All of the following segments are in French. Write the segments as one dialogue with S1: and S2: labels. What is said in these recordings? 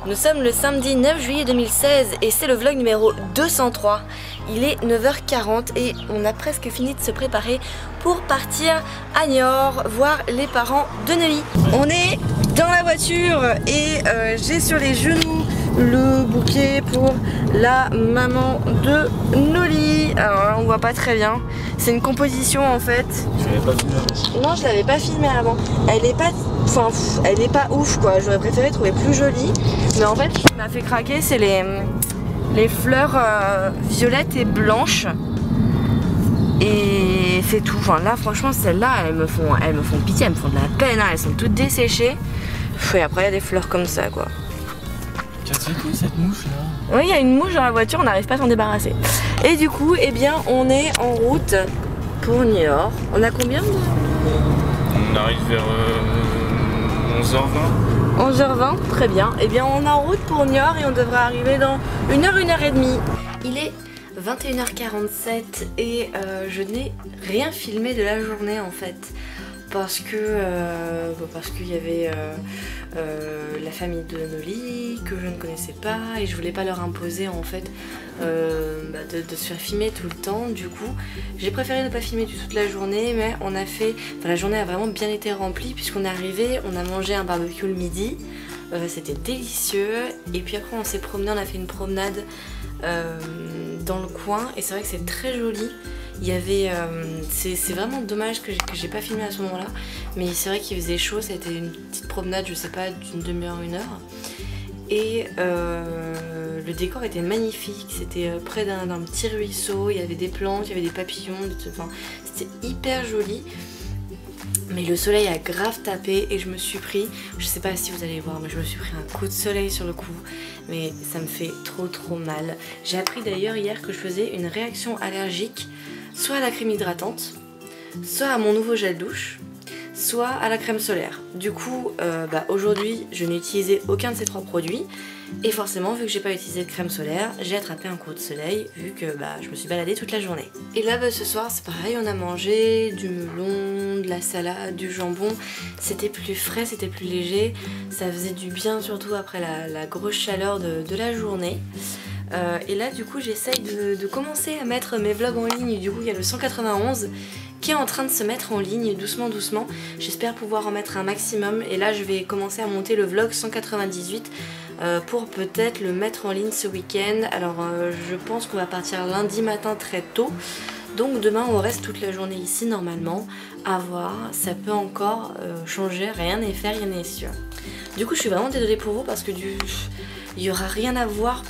S1: Nous sommes le samedi 9 juillet 2016 et c'est le vlog numéro 203. Il est 9h40 et on a presque fini de se préparer pour partir à Niort voir les parents de Nelly. On est dans la voiture et j'ai sur les genoux le bouquet pour la maman de Nolly. Alors là on voit pas très bien. C'est une composition en fait.
S2: Tu l'avais pas filmé avant?
S1: Non, je l'avais pas filmé avant. Elle est pas, enfin, elle est pas ouf quoi. J'aurais préféré trouver plus jolie. Mais en fait, ce qui m'a fait craquer, c'est les fleurs violettes et blanches. Et c'est tout. Enfin là, franchement, celles-là, elles me font pitié, elles me font de la peine. Hein. Elles sont toutes desséchées. Et après, il y a des fleurs comme ça quoi.
S2: C'est quoi cette mouche là?
S1: Oui, il y a une mouche dans la voiture, on n'arrive pas à s'en débarrasser. Et du coup, eh bien, on est en route pour Niort. On a combien de...
S2: On arrive vers 11h20.
S1: 11h20, très bien. Eh bien, on est en route pour Niort et on devrait arriver dans 1h30. Il est 21h47 et je n'ai rien filmé de la journée en fait. Parce qu'il y avait la famille de Nolly que je ne connaissais pas et je voulais pas leur imposer en fait de se faire filmer tout le temps. Du coup j'ai préféré ne pas filmer toute la journée, mais on a fait, la journée a vraiment bien été remplie puisqu'on est arrivé, on a mangé un barbecue le midi, c'était délicieux et puis après on s'est promené, on a fait une promenade dans le coin et c'est vrai que c'est très joli. Il y avait, c'est vraiment dommage que j'ai pas filmé à ce moment là, mais c'est vrai qu'il faisait chaud, ça a été une petite promenade, je sais pas, d'une demi-heure, 1 heure. Et le décor était magnifique, c'était près d'un petit ruisseau, il y avait des plantes, il y avait des papillons, enfin, c'était hyper joli. Mais le soleil a grave tapé et je me suis pris, je sais pas si vous allez voir, mais je me suis pris un coup de soleil sur le cou. Mais ça me fait trop mal. J'ai appris d'ailleurs hier que je faisais une réaction allergique soit à la crème hydratante, soit à mon nouveau gel douche, soit à la crème solaire. Du coup, aujourd'hui, je n'ai utilisé aucun de ces 3 produits. Et forcément, vu que j'ai pas utilisé de crème solaire, j'ai attrapé un coup de soleil, vu que je me suis baladée toute la journée. Et là, ce soir, c'est pareil, on a mangé du melon, de la salade, du jambon. C'était plus frais, c'était plus léger. Ça faisait du bien, surtout après la grosse chaleur de la journée. Et là du coup j'essaye de commencer à mettre mes vlogs en ligne. Du coup il y a le 191 qui est en train de se mettre en ligne doucement. J'espère pouvoir en mettre un maximum et là je vais commencer à monter le vlog 198 pour peut-être le mettre en ligne ce week-end. Alors je pense qu'on va partir lundi matin très tôt. Donc demain on reste toute la journée ici normalement. À voir, ça peut encore changer, rien n'est fait, rien n'est sûr. Du coup je suis vraiment désolée pour vous parce que il n'y aura rien à voir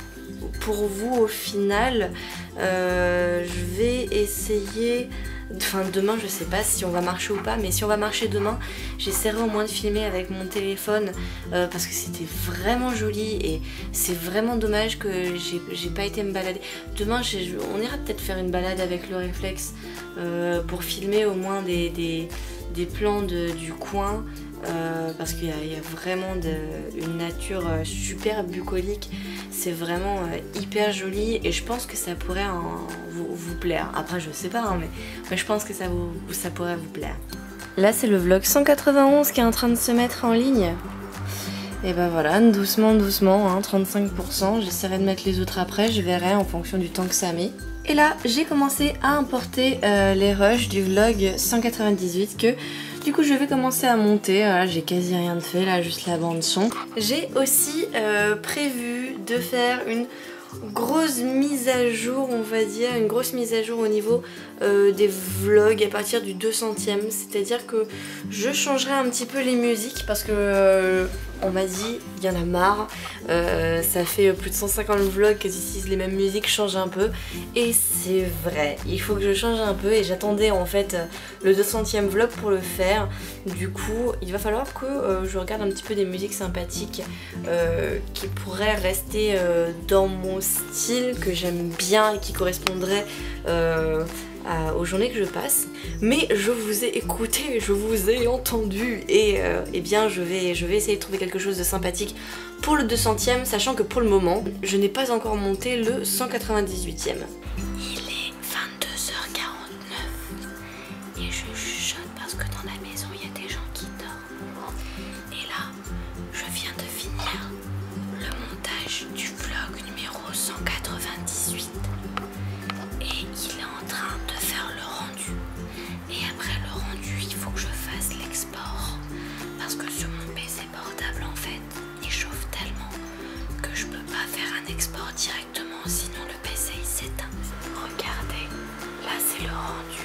S1: pour vous au final. Je vais essayer, enfin demain je sais pas si on va marcher ou pas, mais si on va marcher demain j'essaierai au moins de filmer avec mon téléphone parce que c'était vraiment joli et c'est vraiment dommage que j'ai pas été me balader. Demain on ira peut-être faire une balade avec le réflexe pour filmer au moins des plans du coin. Parce qu'il y a vraiment une nature super bucolique, c'est vraiment hyper joli et je pense que ça pourrait vous plaire. Après je sais pas hein, mais je pense que ça pourrait vous plaire. Là c'est le vlog 191 qui est en train de se mettre en ligne. Et voilà, doucement, hein, 35%, j'essaierai de mettre les autres après, je verrai en fonction du temps que ça met. Et là j'ai commencé à importer les rushs du vlog 198 que du coup je vais commencer à monter. Voilà, j'ai quasi rien de fait là, juste la bande son. J'ai aussi prévu de faire une grosse mise à jour, on va dire, une grosse mise à jour au niveau des vlogs à partir du 200e, c'est-à-dire que je changerai un petit peu les musiques parce que on m'a dit il y en a marre, ça fait plus de 150 vlogs que j'utilise les mêmes musiques, change un peu et c'est vrai, il faut que je change un peu et j'attendais en fait le 200e vlog pour le faire. Du coup il va falloir que je regarde un petit peu des musiques sympathiques qui pourraient rester dans mon style que j'aime bien et qui correspondraient aux journées que je passe. Mais je vous ai écouté, je vous ai entendu et bien je vais essayer de trouver quelque chose de sympathique pour le 200e, sachant que pour le moment je n'ai pas encore monté le 198e. Il est 22h49 et je chuchote parce que dans la maison il y a des gens qui dorment. Et là je viens de finir le export directement, sinon le PC il s'éteint. Regardez, là c'est le rendu.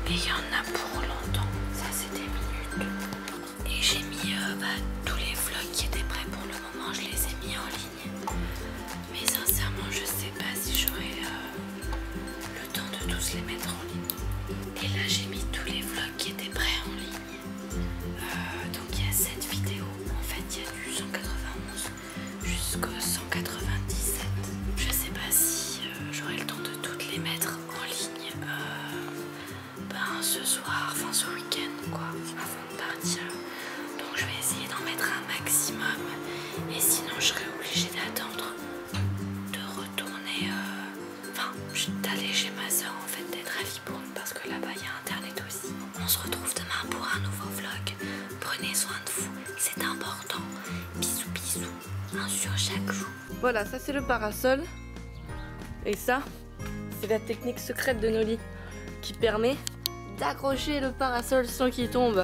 S1: Et il y en a pour longtemps, ça c'est des minutes. Et j'ai mis tous les vlogs qui étaient prêts pour le moment, je les ai mis en ligne. Mais sincèrement je sais pas si j'aurai le temps de tous les mettre en ligne. Et là j'ai mis tous les vlogs qui étaient prêts en ligne. Donc il y a 7 vidéos, en fait il y a du 191 jusqu'au 197. Je sais pas si j'aurai le temps de toutes les mettre en ligne ce soir, enfin ce week-end quoi, avant de partir. Donc je vais essayer d'en mettre un maximum et sinon je serai obligée d'attendre de retourner, d'aller chez ma soeur en fait, d'être à Libourne parce que là-bas il y a internet aussi. On se retrouve demain pour un nouveau vlog. Prenez soin de vous, c'est important. Bisous bisous, un sur chaque joue. Voilà, ça c'est le parasol. Et ça, c'est la technique secrète de Nolly qui permet d'accrocher le parasol sans qu'il tombe.